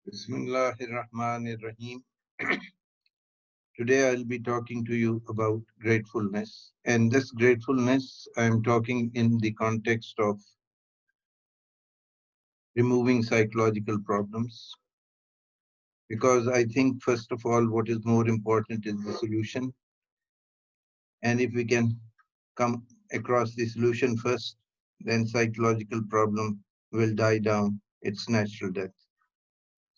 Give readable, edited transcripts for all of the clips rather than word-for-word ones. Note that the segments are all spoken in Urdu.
Bismillahirrahmanirrahim. Today I'll be talking to you about gratefulness. And this gratefulness, I'm talking in the context of removing psychological problems. Because I think, first of all, what is more important is the solution. And if we can come across the solution first, then psychological problem will die down its natural death.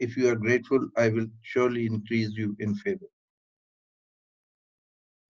If you are grateful, I will surely increase you in favor.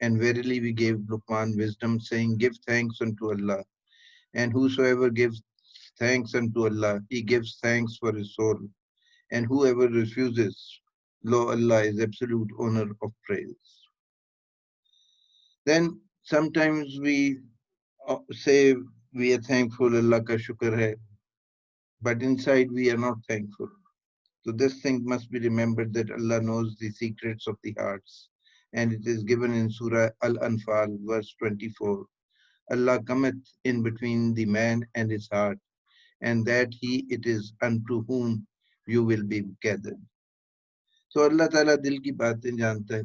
and verily we gave Luqman wisdom, saying, give thanks unto Allah, and whosoever gives thanks unto Allah, he gives thanks for his soul, and whoever refuses, lo, Allah is absolute owner of praise. Then sometimes we say we are thankful, Allah ka shukr hai, but inside we are not thankful. So this thing must be remembered that Allah knows the secrets of the hearts, and it is given in Surah Al-Anfal, verse 24. Allah cometh in between the man and his heart, and that he it is unto whom you will be gathered. So Allah Ta'ala dil ki baatein janta hai.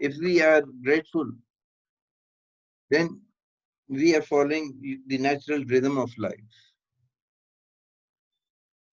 if we are grateful, then we are following the natural rhythm of life.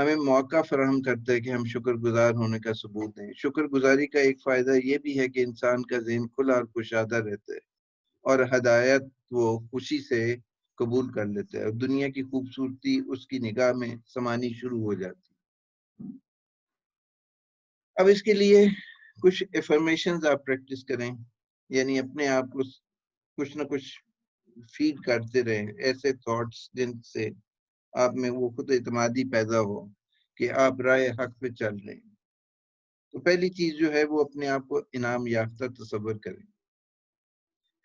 ہمیں موقع فراہم کرتا ہے کہ ہم شکر گزار ہونے کا ثبوت دیں۔ شکر گزاری کا ایک فائدہ یہ بھی ہے کہ انسان کا ذہن کھلا اور کشادہ رہتا ہے اور ہدایت وہ خوشی سے قبول کر لیتا ہے اور دنیا کی خوبصورتی اس کی نگاہ میں سمانی شروع ہو جاتی ہے۔ اب اس کے لیے کچھ افرمیشنز آپ پریکٹس کریں، یعنی اپنے آپ کو کچھ نہ کچھ فیڈ کرتے رہیں، ایسے تھاٹس جن سے آپ میں وہ خود اعتمادی پیدا ہو کہ آپ رائے حق پہ چل رہے ہیں۔ تو پہلی چیز جو ہے وہ اپنے آپ کو انعام یافتہ تصور کریں،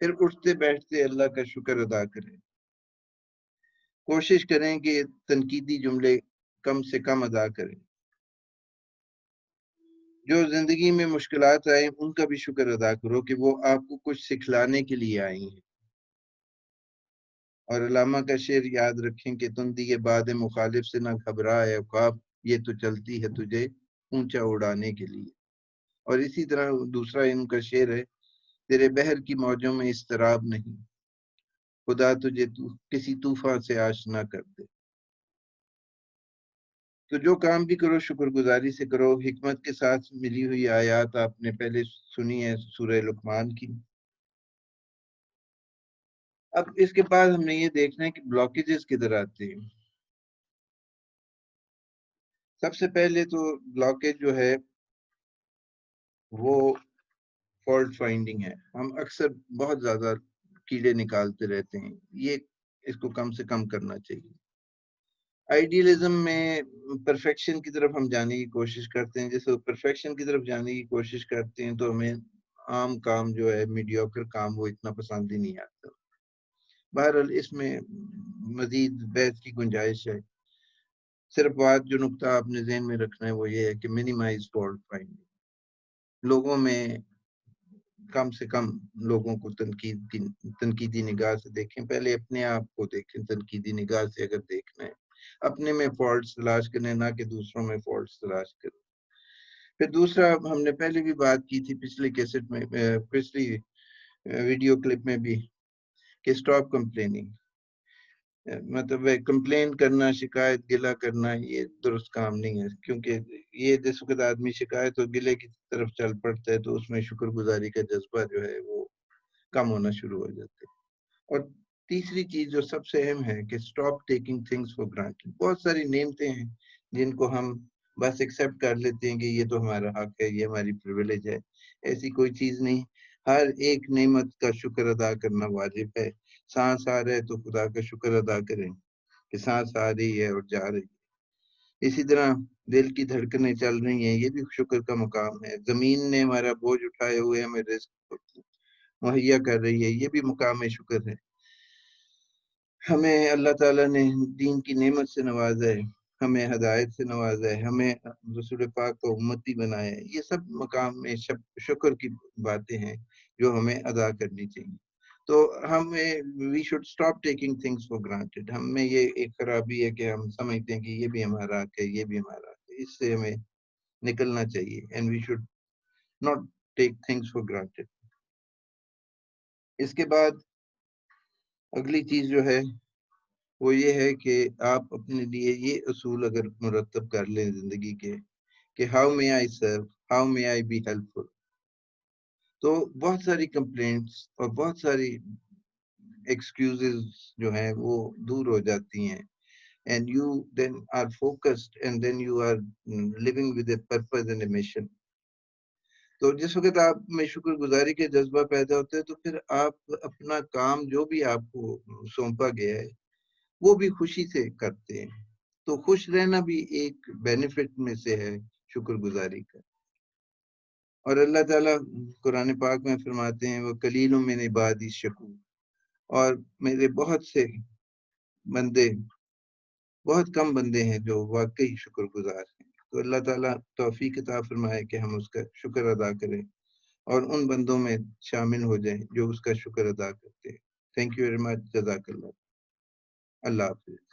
پھر اٹھتے بیٹھتے اللہ کا شکر ادا کریں، کوشش کریں کہ تنقیدی جملے کم سے کم ادا کریں، جو زندگی میں مشکلات آئیں ان کا بھی شکر ادا کرو کہ وہ آپ کو کچھ سکھلانے کے لیے آئی ہیں۔ اور علامہ کا شعر یاد رکھیں کہ تندی کے بعد مخالف سے نہ گھبرائے خواب، یہ تو چلتی ہے تجھے اونچا اڑانے کے لیے۔ اور اسی طرح دوسرا ان کا شعر ہے، تیرے بحر کی موجوں میں اضطراب نہیں، خدا تجھے کسی طوفان سے آشنا کر دے۔ تو جو کام بھی کرو شکر گزاری سے کرو۔ حکمت کے ساتھ ملی ہوئی آیات آپ نے پہلے سنی ہے سورہ لقمان کی۔ اب اس کے بعد ہم نے یہ دیکھنا ہے کہ بلاکیجز کدھر آتے ہیں۔ سب سے پہلے تو بلاکیج جو ہے وہ فالٹ فائنڈنگ ہے۔ ہم اکثر بہت زیادہ کیڑے نکالتے رہتے ہیں، یہ اس کو کم سے کم کرنا چاہیے۔ آئیڈیلزم میں پرفیکشن کی طرف ہم جانے کی کوشش کرتے ہیں، جیسے پرفیکشن کی طرف جانے کی کوشش کرتے ہیں تو ہمیں عام کام جو ہے میڈیوکر کام وہ اتنا پسند ہی نہیں آتا۔ بہرحال اس میں مزید بحث کی گنجائش ہے۔ صرف بات جو نقطہ آپ نے ذہن میں رکھنا ہے وہ یہ ہے کہ منیمائز فالٹ فائنڈنگ، لوگوں میں کم سے کم لوگوں کو تنقیدی نگاہ سے دیکھیں، پہلے اپنے آپ کو دیکھیں تنقیدی نگاہ سے اگر دیکھنا ہے، اپنے میں فالٹس تلاش کرنے، نہ کہ دوسروں میں فالٹس تلاش کریں۔ پھر دوسرا ہم نے پہلے بھی بات کی تھی پچھلی کیسٹ میں، پچھلی ویڈیو کلپ میں بھی، کہ اسٹاپ کمپلیننگ، مطلب کمپلین کرنا، شکایت گلہ کرنا یہ درست کام نہیں ہے، کیونکہ یہ جس وقت آدمی شکایت اور گلے کی طرف چل پڑتا ہے تو اس میں شکر گزاری کا جذبہ جو ہے وہ کم ہونا شروع ہو جاتا ہے۔ اور تیسری چیز جو سب سے اہم ہے کہ stop taking things for granted. بہت ساری نعمتیں ہیں جن کو ہم بس ایکسیپٹ کر لیتے ہیں کہ یہ تو ہمارا حق ہے، یہ ہماری پریویلیج ہے۔ ایسی کوئی چیز نہیں، ہر ایک نعمت کا شکر ادا کرنا واجب ہے۔ سانس آ رہا ہے تو خدا کا شکر ادا کریں کہ سانس آ رہی ہے اور جا رہی ہے۔ اسی طرح دل کی دھڑکنیں چل رہی ہیں، یہ بھی شکر کا مقام ہے۔ زمین نے ہمارا بوجھ اٹھائے ہوئے ہمیں رزق مہیا کر رہی ہے، یہ بھی مقام شکر ہے۔ ہمیں اللہ تعالیٰ نے دین کی نعمت سے نوازا ہے، ہمیں ہدایت سے نوازا ہے، ہمیں رسول پاک کو امتی بنایا ہے، یہ سب مقام میں شکر کی باتیں ہیں جو ہمیں ادا کرنی چاہیے۔ تو ہمیں we should stop taking things for granted. ہم میں یہ ایک خرابی ہے کہ ہم سمجھتے ہیں کہ یہ بھی ہمارا حق ہے، یہ بھی ہمارا حق ہے، اس سے ہمیں نکلنا چاہیے، and we should not take things for granted. اس کے بعد اگلی چیز جو ہے وہ یہ ہے کہ آپ اپنے لیے یہ اصول اگر مرتب کر لیں زندگی کے کہ how may I serve, how may I be helpful, تو بہت ساری کمپلینٹس اور بہت ساری ایکسکیوزز جو ہیں وہ دور ہو جاتی ہیں، and you then are focused and then you are living with a purpose and a mission۔ تو جس وقت آپ میں شکر گزاری کا جذبہ پیدا ہوتا ہے تو پھر آپ اپنا کام جو بھی آپ کو سونپا گیا ہے وہ بھی خوشی سے کرتے ہیں۔ تو خوش رہنا بھی ایک بینیفٹ میں سے ہے شکر گزاری کا۔ اور اللہ تعالیٰ قرآن پاک میں فرماتے ہیں وہ قلیل من عبادی الشکور، اور میرے بہت سے بندے، بہت کم بندے ہیں جو واقعی شکر گزار ہیں۔ تو اللہ تعالیٰ توفیق عطا فرمائے کہ ہم اس کا شکر ادا کریں اور ان بندوں میں شامل ہو جائیں جو اس کا شکر ادا کرتے ہیں۔ تھینک یو ویری مچ، جزاک اللہ، اللہ حافظ۔